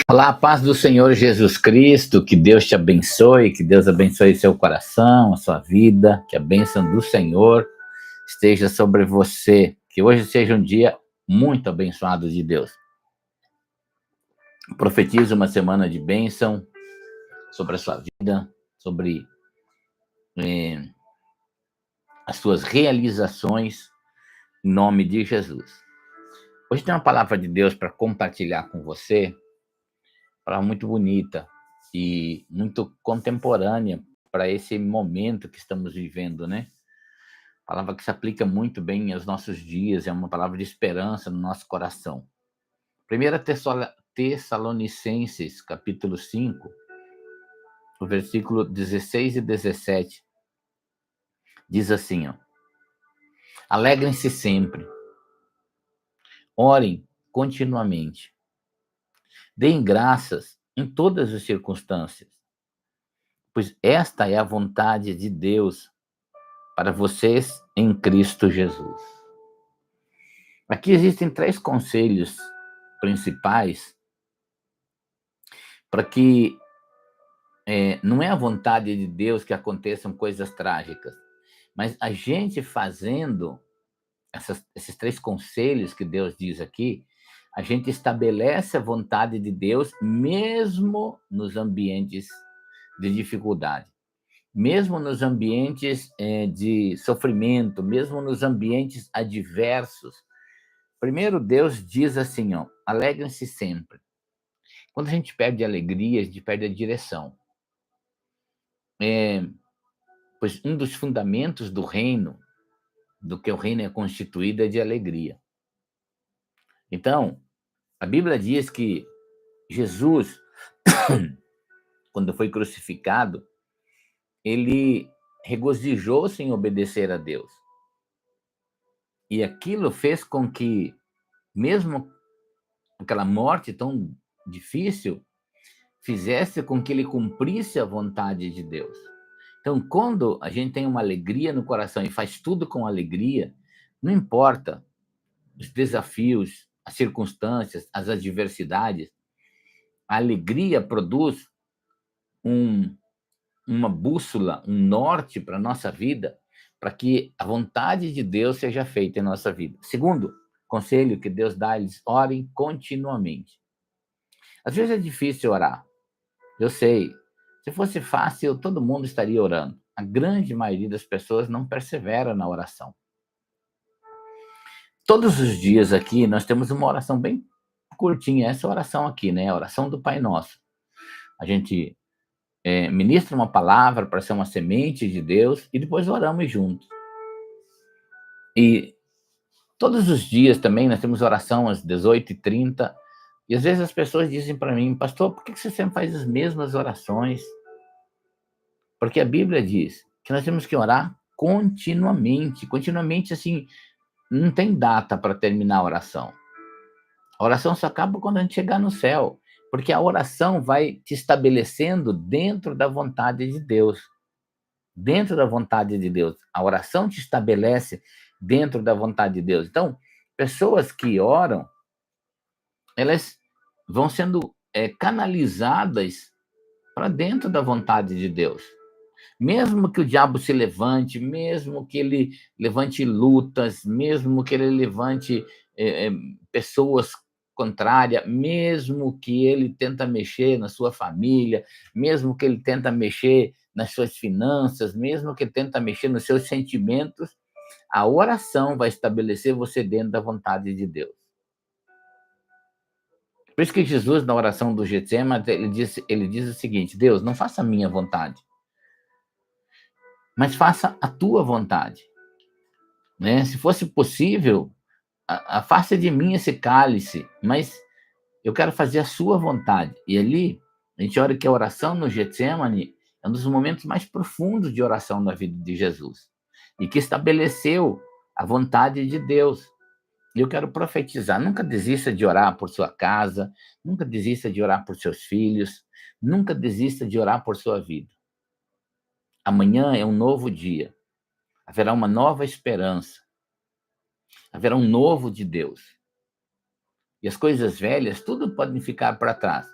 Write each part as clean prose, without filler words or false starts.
Olá, a paz do Senhor Jesus Cristo, que Deus te abençoe, que Deus abençoe seu coração, a sua vida, que a bênção do Senhor esteja sobre você, que hoje seja um dia muito abençoado de Deus. Profetizo uma semana de bênção sobre a sua vida, sobre as suas realizações, em nome de Jesus. Hoje tem uma palavra de Deus para compartilhar com você, palavra muito bonita e muito contemporânea para esse momento que estamos vivendo, né? Palavra que se aplica muito bem aos nossos dias, é uma palavra de esperança no nosso coração. 1 Tessalonicenses, capítulo 5, o versículo 16 e 17, diz assim, ó: Alegrem-se sempre, orem continuamente, deem graças em todas as circunstâncias, pois esta é a vontade de Deus para vocês em Cristo Jesus. Aqui existem 3 conselhos principais para que não é a vontade de Deus que aconteçam coisas trágicas, mas a gente fazendo esses 3 conselhos que Deus diz aqui, a gente estabelece a vontade de Deus mesmo nos ambientes de dificuldade, mesmo nos ambientes de sofrimento, mesmo nos ambientes adversos. Primeiro, Deus diz assim, ó: alegrem-se sempre. Quando a gente perde a alegria, a gente perde a direção. Pois um dos fundamentos do reino, do que o reino é constituído, é de alegria. Então, a Bíblia diz que Jesus, quando foi crucificado, ele regozijou-se em obedecer a Deus. E aquilo fez com que, mesmo aquela morte tão difícil, fizesse com que ele cumprisse a vontade de Deus. Então, quando a gente tem uma alegria no coração e faz tudo com alegria, não importa os desafios, as circunstâncias, as adversidades, a alegria produz uma bússola, um norte para a nossa vida, para que a vontade de Deus seja feita em nossa vida. Segundo conselho que Deus dá, eles orem continuamente. Às vezes é difícil orar, eu sei. Se fosse fácil, todo mundo estaria orando. A grande maioria das pessoas não persevera na oração. Todos os dias aqui nós temos uma oração bem curtinha, essa oração aqui, né? A oração do Pai Nosso. A gente ministra uma palavra para ser uma semente de Deus e depois oramos juntos. E todos os dias também nós temos oração às 18h30. E às vezes as pessoas dizem para mim: pastor, por que você sempre faz as mesmas orações? Porque a Bíblia diz que nós temos que orar continuamente. Continuamente, assim, não tem data para terminar a oração. A oração só acaba quando a gente chegar no céu, porque a oração vai te estabelecendo dentro da vontade de Deus. Dentro da vontade de Deus. A oração te estabelece dentro da vontade de Deus. Então, pessoas que oram, elas vão sendo canalizadas para dentro da vontade de Deus. Mesmo que o diabo se levante, mesmo que ele levante lutas, mesmo que ele levante pessoas contrárias, mesmo que ele tenta mexer na sua família, mesmo que ele tenta mexer nas suas finanças, mesmo que ele tenta mexer nos seus sentimentos, a oração vai estabelecer você dentro da vontade de Deus. Por isso que Jesus, na oração do Getsemane, ele diz o seguinte: Deus, não faça a minha vontade, mas faça a tua vontade. Né? Se fosse possível, afasta de mim esse cálice, mas eu quero fazer a sua vontade. E ali, a gente olha que a oração no Getsemane é um dos momentos mais profundos de oração na vida de Jesus, e que estabeleceu a vontade de Deus. E eu quero profetizar: nunca desista de orar por sua casa, nunca desista de orar por seus filhos, nunca desista de orar por sua vida. Amanhã é um novo dia. Haverá uma nova esperança. Haverá um novo de Deus. E as coisas velhas, tudo podem ficar para trás.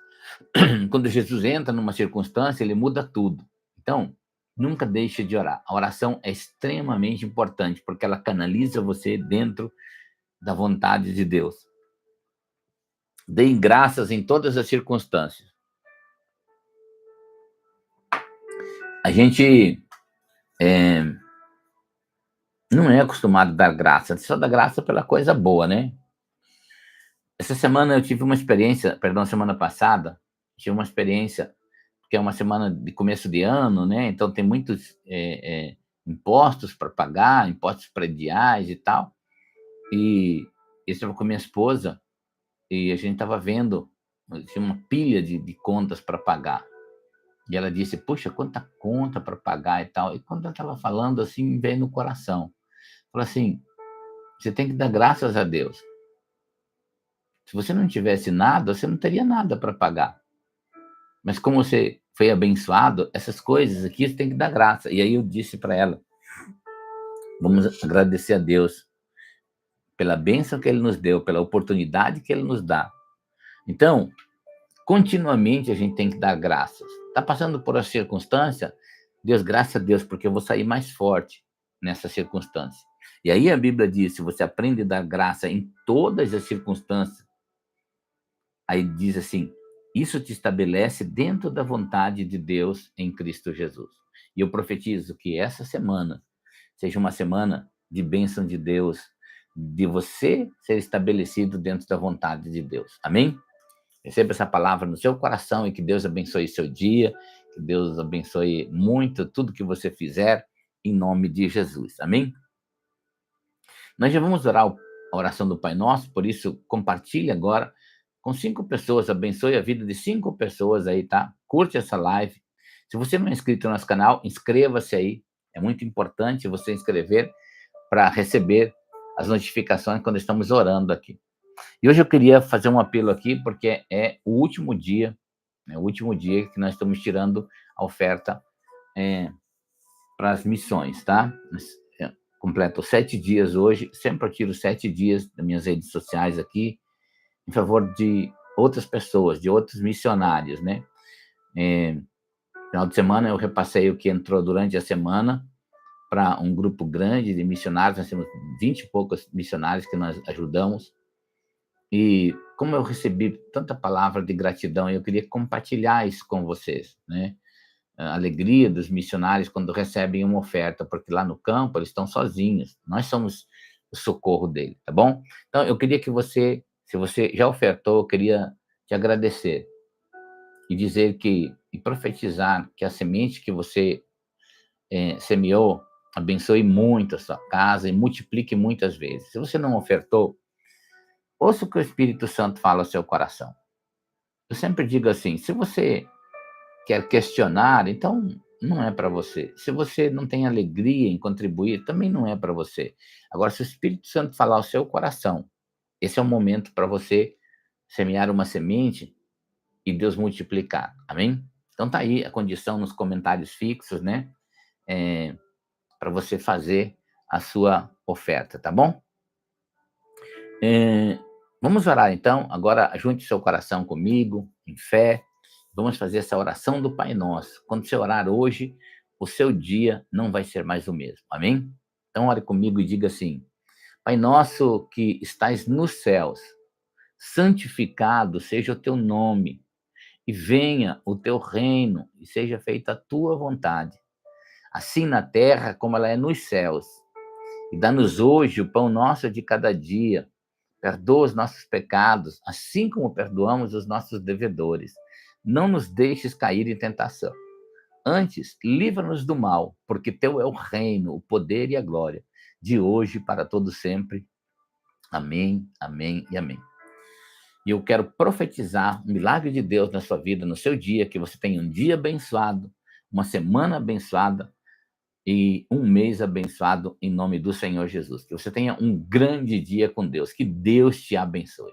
Quando Jesus entra numa circunstância, ele muda tudo. Então, nunca deixe de orar. A oração é extremamente importante, porque ela canaliza você dentro da vontade de Deus. Dê graças em todas as circunstâncias. A gente não é acostumado a dar graça, só dá graça pela coisa boa, né? Essa semana eu tive uma experiência, semana passada, tive uma experiência, que é uma semana de começo de ano, né? Então tem muitos impostos para pagar, impostos prediais e tal. E eu estava com minha esposa e a gente estava vendo, tinha uma pilha de contas para pagar. E ela disse, puxa, quanta conta para pagar e tal. E quando ela estava falando assim, veio no coração. Falou assim, você tem que dar graças a Deus. Se você não tivesse nada, você não teria nada para pagar. Mas como você foi abençoado, essas coisas aqui você tem que dar graça. E aí eu disse para ela, vamos agradecer a Deus pela bênção que Ele nos deu, pela oportunidade que Ele nos dá. Então, continuamente a gente tem que dar graças. Está passando por uma circunstância, Deus, graças a Deus, porque eu vou sair mais forte nessa circunstância. E aí a Bíblia diz, se você aprende a dar graça em todas as circunstâncias, aí diz assim, isso te estabelece dentro da vontade de Deus em Cristo Jesus. E eu profetizo que essa semana seja uma semana de bênção de Deus, de você ser estabelecido dentro da vontade de Deus. Amém? Receba essa palavra no seu coração e que Deus abençoe seu dia, que Deus abençoe muito tudo que você fizer, em nome de Jesus. Amém? Nós já vamos orar a oração do Pai Nosso, por isso compartilhe agora com 5 pessoas, abençoe a vida de 5 pessoas aí, tá? Curte essa live. Se você não é inscrito no nosso canal, inscreva-se aí. É muito importante você inscrever para receber as notificações quando estamos orando aqui. E hoje eu queria fazer um apelo aqui, porque é o último dia, que nós estamos tirando a oferta para as missões, tá? Completo 7 dias hoje, sempre eu tiro 7 dias das minhas redes sociais aqui, em favor de outras pessoas, de outros missionários, né? Final de semana eu repassei o que entrou durante a semana para um grupo grande de missionários, nós temos 20 e poucos missionários que nós ajudamos, e como eu recebi tanta palavra de gratidão, eu queria compartilhar isso com vocês, né? A alegria dos missionários quando recebem uma oferta, porque lá no campo eles estão sozinhos, nós somos o socorro dele, tá bom? Então, eu queria que você, se você já ofertou, eu queria te agradecer e dizer e profetizar que a semente que você semeou abençoe muito a sua casa e multiplique muitas vezes. Se você não ofertou, ouça o que o Espírito Santo fala ao seu coração. Eu sempre digo assim, se você quer questionar, então não é para você. Se você não tem alegria em contribuir, também não é para você. Agora, se o Espírito Santo falar ao seu coração, esse é o momento para você semear uma semente e Deus multiplicar. Amém? Então tá aí a condição nos comentários fixos, né? Para você fazer a sua oferta, tá bom? Vamos orar então. Agora junte seu coração comigo, em fé. Vamos fazer essa oração do Pai Nosso. Quando você orar hoje, o seu dia não vai ser mais o mesmo. Amém? Então ore comigo e diga assim: Pai Nosso que estais nos céus, santificado seja o teu nome, e venha o teu reino, e seja feita a tua vontade, assim na terra como ela é nos céus. E dá-nos hoje o pão nosso de cada dia. Perdoa os nossos pecados, assim como perdoamos os nossos devedores. Não nos deixes cair em tentação. Antes, livra-nos do mal, porque teu é o reino, o poder e a glória, de hoje para todo sempre. Amém, amém e amém. E eu quero profetizar um milagre de Deus na sua vida, no seu dia, que você tenha um dia abençoado, uma semana abençoada e um mês abençoado em nome do Senhor Jesus. Que você tenha um grande dia com Deus. Que Deus te abençoe.